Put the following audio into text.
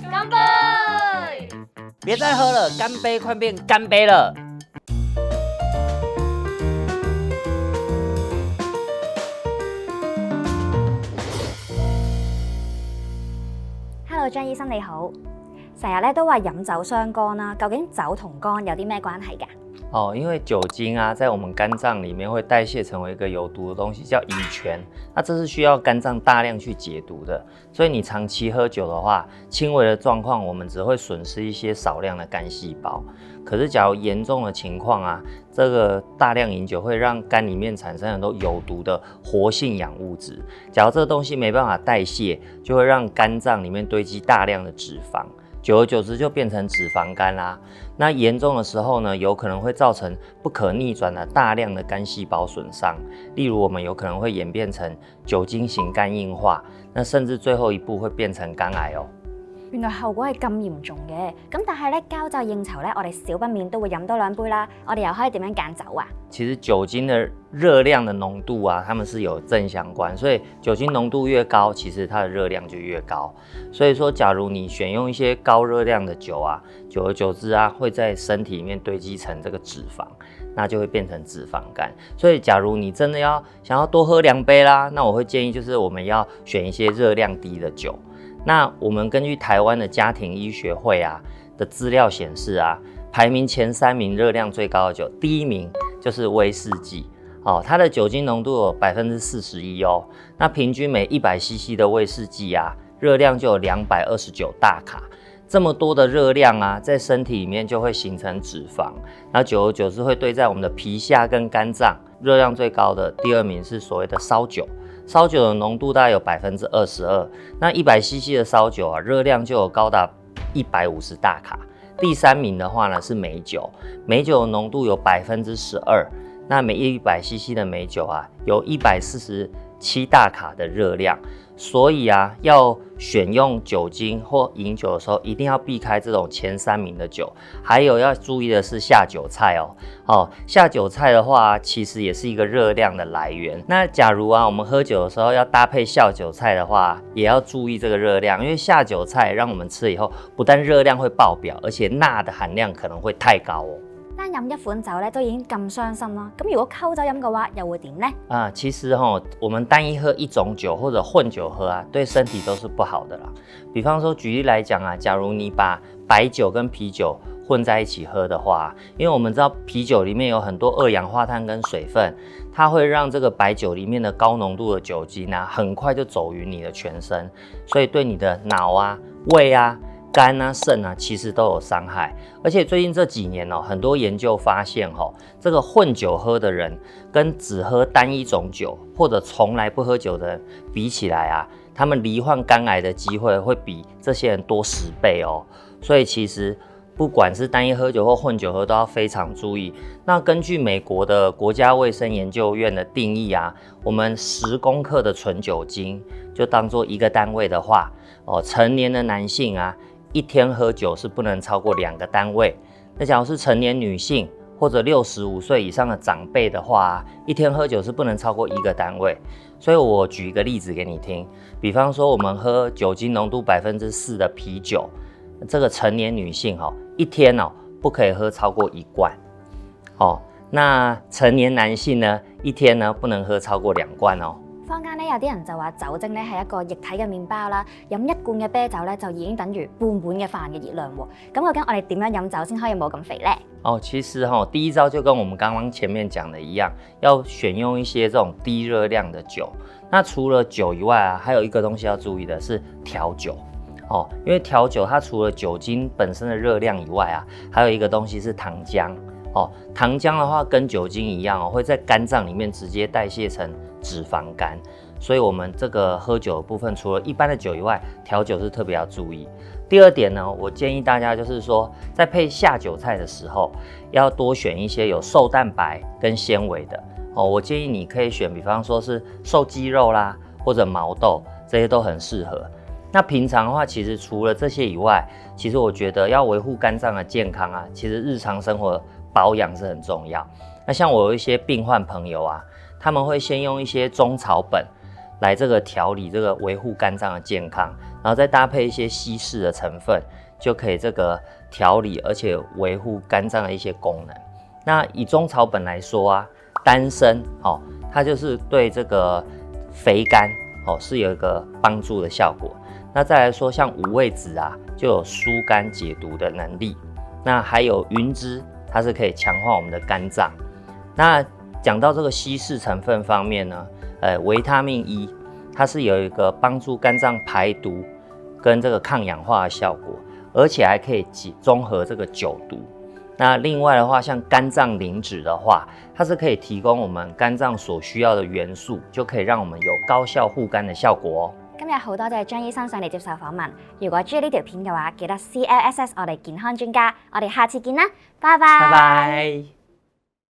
干杯！别再喝了，干杯快变干杯了。Hello， 張醫生你好，成日都話飲酒傷肝啦，究竟酒同肝有啲咩關係㗎？因为酒精啊，在我们肝脏里面会代谢成为一个有毒的东西，叫乙醛。那这是需要肝脏大量去解毒的，所以你长期喝酒的话，轻微的状况我们只会损失一些少量的肝细胞。可是假如严重的情况啊，这个大量饮酒会让肝里面产生很多有毒的活性氧物质。假如这个东西没办法代谢，就会让肝脏里面堆积大量的脂肪。久而久之就变成脂肪肝啦。那严重的时候呢，有可能会造成不可逆转的大量的肝细胞损伤，例如我们有可能会演变成酒精型肝硬化，那甚至最后一步会变成肝癌哦。原來後果係咁嚴重嘅，咁但係咧交際應酬咧，我哋少不免都會飲多兩杯啦。我哋又可以點樣揀酒啊？其實酒精的熱量的濃度啊，它們是有正相關，所以酒精濃度越高，其實它的熱量就越高。所以說，假如你選用一些高熱量的酒啊，久而久之啊，會在身體裡面堆積成這個脂肪，那就會變成脂肪肝。所以，假如你真的想要多喝2杯啦，那我會建議就是我們要選一些熱量低的酒。那我們根據台灣的家庭醫學會啊的資料顯示啊，排名前3名熱量最高的酒，第1名就是威士忌它的酒精濃度有41%哦。那平均每100cc 的威士忌啊，熱量就有229大卡。這麼多的熱量啊，在身體裡面就會形成脂肪，然後久而久之會堆在我們的皮下跟肝臟。熱量最高的第2名是所謂的燒酒。燒酒的濃度大概有22%，那100cc 的燒酒啊，熱量就有高達150大卡。第3名的話呢是美酒，美酒的濃度有12%，那每100cc 的美酒啊，有147大卡的熱量。所以啊，要選用酒精或飲酒的時候，一定要避開這種前3名的酒。還有要注意的是下酒菜下酒菜的話，其實也是一個熱量的來源。那假如啊，我們喝酒的時候要搭配下酒菜的話，也要注意這個熱量，因為下酒菜讓我們吃了以後，不但熱量會爆表，而且鈉的含量可能會太高哦。單飲一款酒咧都已經咁傷心啦，咁如果溝酒飲嘅話，又會點呢？其實我們單一喝一種酒或者混酒喝啊，對身體都是不好的啦。比方說舉例來講啊，假如你把白酒跟啤酒混在一起喝的話，因為我們知道啤酒裡面有很多2氧化碳跟水分，它會讓這個白酒裡面的高濃度的酒精啊，很快就走於你的全身，所以對你的腦啊、胃啊、肝啊、腎啊，其實都有傷害。而且最近這幾年很多研究發現這個混酒喝的人跟只喝單一種酒或者從來不喝酒的人比起來啊，他們罹患肝癌的機會會比這些人多10倍哦。所以其實不管是單一喝酒或混酒喝，都要非常注意。那根據美國的國家衛生研究院的定義啊，我們10公克的純酒精就當做一個單位的話，成年的男性啊，一天喝酒是不能超過2個單位。那假如是成年女性或者65歲以上的長輩的話，一天喝酒是不能超過1個單位。所以我舉一個例子給你聽，比方說我們喝酒精濃度4%的啤酒，這個成年女性一天不可以喝超過1罐。那成年男性呢，一天呢不能喝超過2罐哦。坊間咧有啲人就話酒精咧係一個液體嘅麵包啦，飲1罐嘅啤酒咧就已經等於半碗嘅飯嘅熱量喎。咁究竟我哋點樣飲酒先可以冇咁肥呢？其實第一招就跟我們剛剛前面講的一樣，要選用一些這種低熱量的酒。那除了酒以外啊，還有一個東西要注意的是調酒。因為調酒它除了酒精本身的熱量以外啊，還有一個東西是糖漿。糖漿的話跟酒精一樣會在肝臟裡面直接代謝成脂肪肝，所以我們這個喝酒的部分，除了一般的酒以外，調酒是特別要注意。第2點呢，我建議大家就是說，在配下酒菜的時候，要多選一些有瘦蛋白跟纖維的。我建議你可以選，比方說是瘦雞肉啦，或者毛豆，這些都很適合。那平常的話，其實除了這些以外，其實我覺得要維護肝臟的健康啊，其實日常生活保養是很重要。那像我有一些病患朋友啊，他們會先用一些中草本，来这个调理这个维护肝脏的健康，然后再搭配一些稀释的成分，就可以这个调理而且维护肝脏的一些功能。那以中草本来说啊，丹参它就是对这个肥肝是有一个帮助的效果。那再来说，像五味子啊，就有疏肝解毒的能力。那还有云芝，它是可以强化我们的肝脏。那讲到这个稀释成分方面呢，维他命 E， 它是有一个帮助肝脏排毒跟这个抗氧化的效果，而且还可以中和这个酒毒。那另外的话，像肝脏磷脂的话，它是可以提供我们肝脏所需要的元素，就可以让我们有高效護肝嘅效果哦。今日好多謝張醫生上嚟接受訪問。如果中意呢條片嘅話，記得 CLSS 我哋健康專家。我哋下次見啦，拜拜。拜拜。